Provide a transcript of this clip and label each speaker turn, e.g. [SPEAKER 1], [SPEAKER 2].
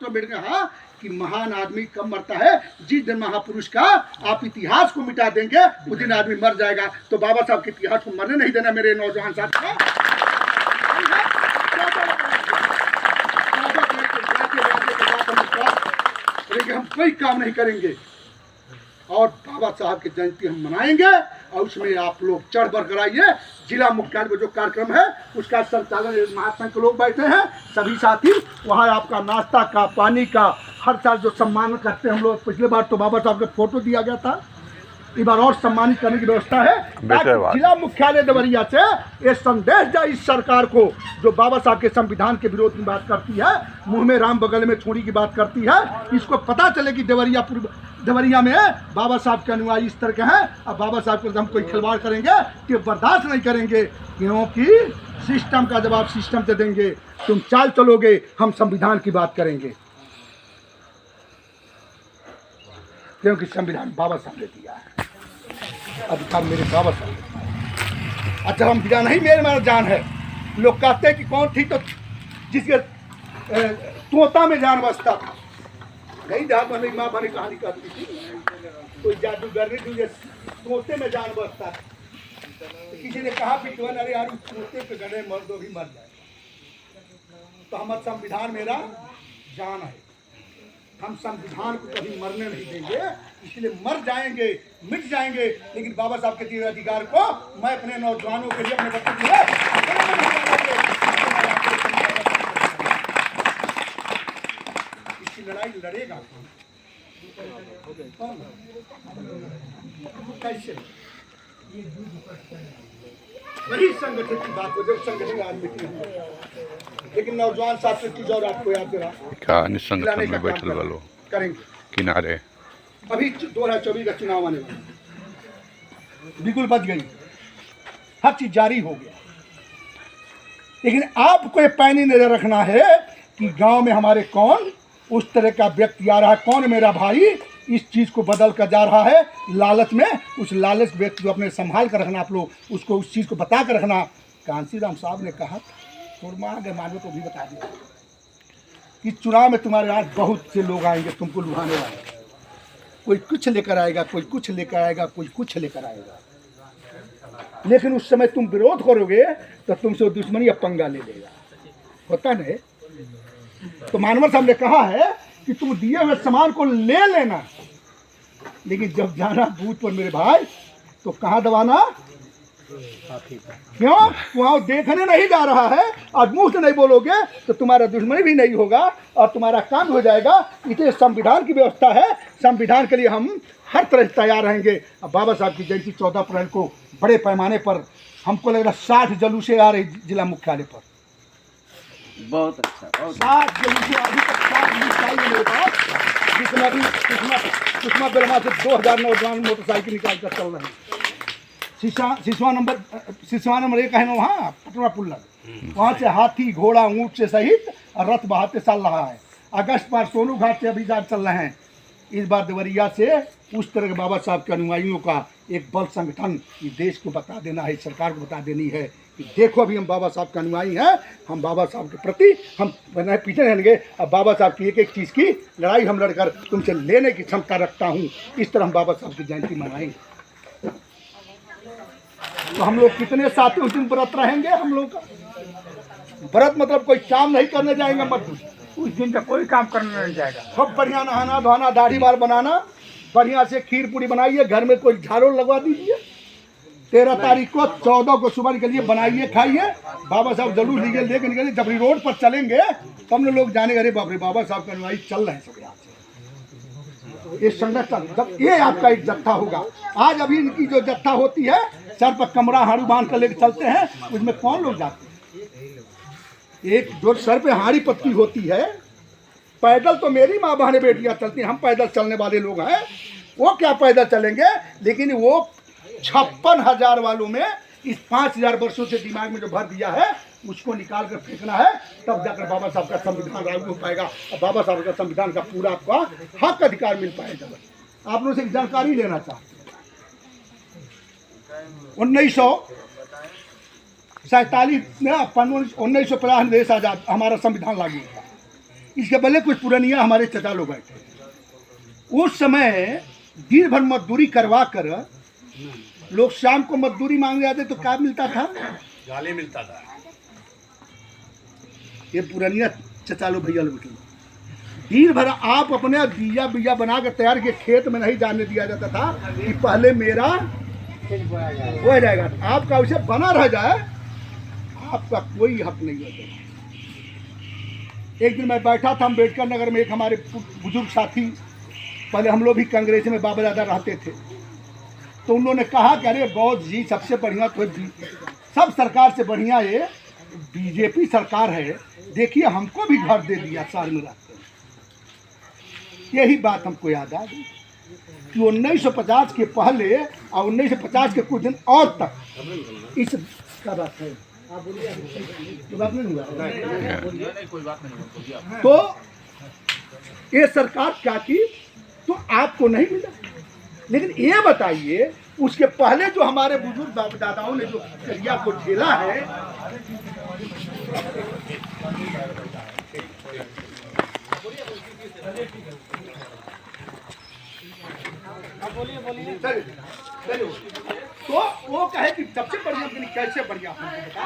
[SPEAKER 1] Doctor Ambedkar ने कहा कि महान आदमी कब मरता है, जिस दिन महापुरुष का आप इतिहास को मिटा देंगे उस दिन आदमी मर जाएगा। तो बाबा साहब के इतिहास को मरने नहीं देना मेरे नौजवान साथी। हम कोई काम नहीं करेंगे और बाबा साहब की जयंती हम मनाएंगे और उसमें आप लोग चढ़ बढ़ कर आइए। जिला मुख्यालय में जो कार्यक्रम है उसका संचालन महासंघ के लोग बैठे हैं, सभी साथी। वहाँ आपका नाश्ता का, पानी का, हर साल जो सम्मान करते हैं हम लोग। पिछले बार तो बाबा साहब का फोटो दिया गया था, इस बार और सम्मानित करने की व्यवस्था है। जिला मुख्यालय देवरिया से ये संदेश जाए इस सरकार को जो बाबा साहब के संविधान के विरोध में बात करती है, मुंह में राम बगल में छोड़ी की बात करती है। इसको पता चले कि देवरिया में बाबा साहब के अनुयायी इस तरह के हैं। अब बाबा साहब के हम कोई खिलवाड़ करेंगे कि बर्दाश्त नहीं करेंगे, क्योंकि सिस्टम का जवाब सिस्टम से देंगे। तुम चाल चलोगे, हम संविधान की बात करेंगे, क्योंकि संविधान बाबा साहब ने दिया है, अधिकार मेरे बाबा साहब। अच्छा, हम बिना नहीं मेरे जान है। लोग कहते हैं कि कौन थी, तो जिसके तोता में जान बसता था, नहीं जहाँ पर मेरी माँ बड़ी कहानी कहती थी, कोई जादूगर ने तुझे तोते में जान बसता था। तो किसी ने कहा पिटवन, अरे यार तोते पे गड़े मर दो भी मर जाए। तो हमारा संविधान मेरा जान है, हम संविधान को कभी मरने नहीं देंगे, इसलिए मर जाएंगे, मिट जाएंगे, लेकिन बाबा साहब के दिए अधिकार को मैं अपने नौजवानों के लिए, अपने बच्चों के लिए इसकी लड़ाई लड़ेगा। कैसे वही संगठन की बात हो, जब संगठन राजनीति है, लेकिन नौजवान साथ से चीज और आपको याद दिला
[SPEAKER 2] संगठन में बैठल वालों
[SPEAKER 1] करेंगे
[SPEAKER 2] किनारे।
[SPEAKER 1] अभी 2024 का चुनाव आने वाला, बिल्कुल बच गई, हर चीज जारी हो गया, लेकिन आपको ये पैनी नजर रखना है कि गांव में हमारे कौन उस तरह का व्यक्ति आ रहा है, कौन मेरा भाई इस चीज़ को बदल कर जा रहा है लालच में। उस लालच व्यक्ति को अपने संभाल कर रखना, आप लोग उसको उस चीज़ को बता कर रखना। कांसी राम साहब ने कहा, मानव को भी बता दिया कि चुनाव में तुम्हारे यहाँ बहुत से लोग आएंगे तुमको लुभाने वाले, कोई कुछ लेकर आएगा, कोई कुछ लेकर आएगा, कोई कुछ लेकर आएगा, लेकिन उस समय तुम विरोध करोगे तो तुमसे दुश्मनी या पंगा ले लेगा, होता नहीं। तो मानव साहब ने कहा है कि तुम दिए हुए सामान को ले लेना, लेकिन जब जाना बूथ पर मेरे भाई तो कहाँ दबाना, क्यों वहाँ देखने नहीं जा रहा है, और मुंह से नहीं बोलोगे तो तुम्हारा दुश्मनी भी नहीं होगा और तुम्हारा काम हो जाएगा। इतने संविधान की व्यवस्था है, संविधान के लिए हम हर तरह से तैयार रहेंगे। अब बाबा साहब की जयंती 14 अप्रैल को बड़े पैमाने पर, हमको लग रहा 60 जुलूसे आ रही जिला मुख्यालय पर।
[SPEAKER 3] बहुत अच्छा,
[SPEAKER 1] 60 जुलूसे अभी तक 60 निकाल मेरे पास, जिसमें अभी सुषमा बेलमा से 2000 नौजवान मोटरसाइकिल निकाल कर चल रहे हैं। सिसवा नंबर 1 है ना, वहाँ पटवा पुल्ला, वहाँ से हाथी घोड़ा ऊँट से सहित रथ बहाते चल रहा है। अगस्त पर सोनू घाट से अभियान चल रहे हैं। इस बार देवरिया से उस तरह के बाबा साहब के अनुयायियों का एक बल संगठन इस देश को बता देना है, सरकार को बता देनी है कि देखो अभी हम बाबा साहब के अनुयायी हैं, हम बाबा साहब के प्रति हम पीछे रहेंगे। अब बाबा साहब की एक एक चीज़ की लड़ाई हम लड़कर तुमसे लेने की क्षमता रखता हूँ। इस तरह हम बाबा साहब की जयंती मनाएंगे। तो हम लोग कितने साथी उस दिन व्रत रहेंगे। हम लोग का व्रत मतलब कोई काम नहीं करने जाएंगे, मत
[SPEAKER 4] उस दिन का कोई काम करने नहीं जाएगा।
[SPEAKER 1] खूब बढ़िया नहाना धोना, दाढ़ी बाल बनाना, बढ़िया से खीर पूरी बनाइए, घर में कोई झाड़ू लगवा दीजिए। 13 तारीख को 14 को सुबह निकलिए, बनाइए खाइए, बाबा साहब जरूर लीजिए, लेके निकलिए। जब रोड पर चलेंगे तो हम लोग जाने, अरे बाप रे बाबा साहब का अनुयायी चल रहे हैं सब यहाँ से। ये संगठन जब ये आपका एक जत्था होगा, आज अभी इनकी जो जत्था होती है सर पर कमरा हाड़ी बांध कर लेके चलते हैं, उसमें कौन लोग जाते हैं। एक जो सर पे हाड़ी पत्ती होती है, पैदल तो मेरी माँ बहने बेटियां चलती हैं, हम पैदल चलने वाले लोग हैं, वो क्या पैदल चलेंगे। लेकिन वो 56,000 वालों में इस 5,000 वर्षों से दिमाग में जो भर दिया है उसको निकाल कर फेंकना है, तब जाकर बाबा साहब का संविधान लागू हो पाएगा और बाबा साहब का संविधान का पूरा आपका हक अधिकार मिल पाएगा। आप लोगों से जानकारी लेना चाहते हैं, 1947 में 1950 देश आजाद हमारा संविधान लागू हुआ, इसके पहले कुछ पुरानिया हमारे चचा लोग बैठे, उस समय दिन भर मजदूरी करवा कर लोग शाम को मजदूरी मांगने आते तो क्या मिलता था?
[SPEAKER 2] गाली मिलता था।
[SPEAKER 1] ये पुरानिया चचा लोग भैया लोग दिन भर आप अपने बीजा बीजा बना कर तैयार के खेत में नहीं जाने दिया जाता था कि पहले मेरा हो जाएगा, आपका उसे बना रह जाए, आपका कोई हक नहीं होता। एक दिन मैं बैठा था अम्बेडकर नगर में, एक हमारे बुजुर्ग साथी, पहले हम लोग भी कांग्रेस में बाबा दादा रहते थे, तो उन्होंने कहा कि अरे बौद्ध जी सबसे बढ़िया तो सब सरकार से बढ़िया ये बीजेपी सरकार है, देखिए हमको भी घर दे दिया शहर में रहते। यही बात हमको याद आ गई कि 1950 के पहले और 1950 के कुछ दिन और तक इस का बात है, तो बात नहीं हुआ। तो ये सरकार क्या की तो आपको नहीं मिला, लेकिन ये बताइए उसके पहले जो हमारे बुजुर्ग बाप दादाओं ने जो करिया को झेला है, तो वो कहे कि सबसे बढ़िया कैसे बढ़िया हमको बता।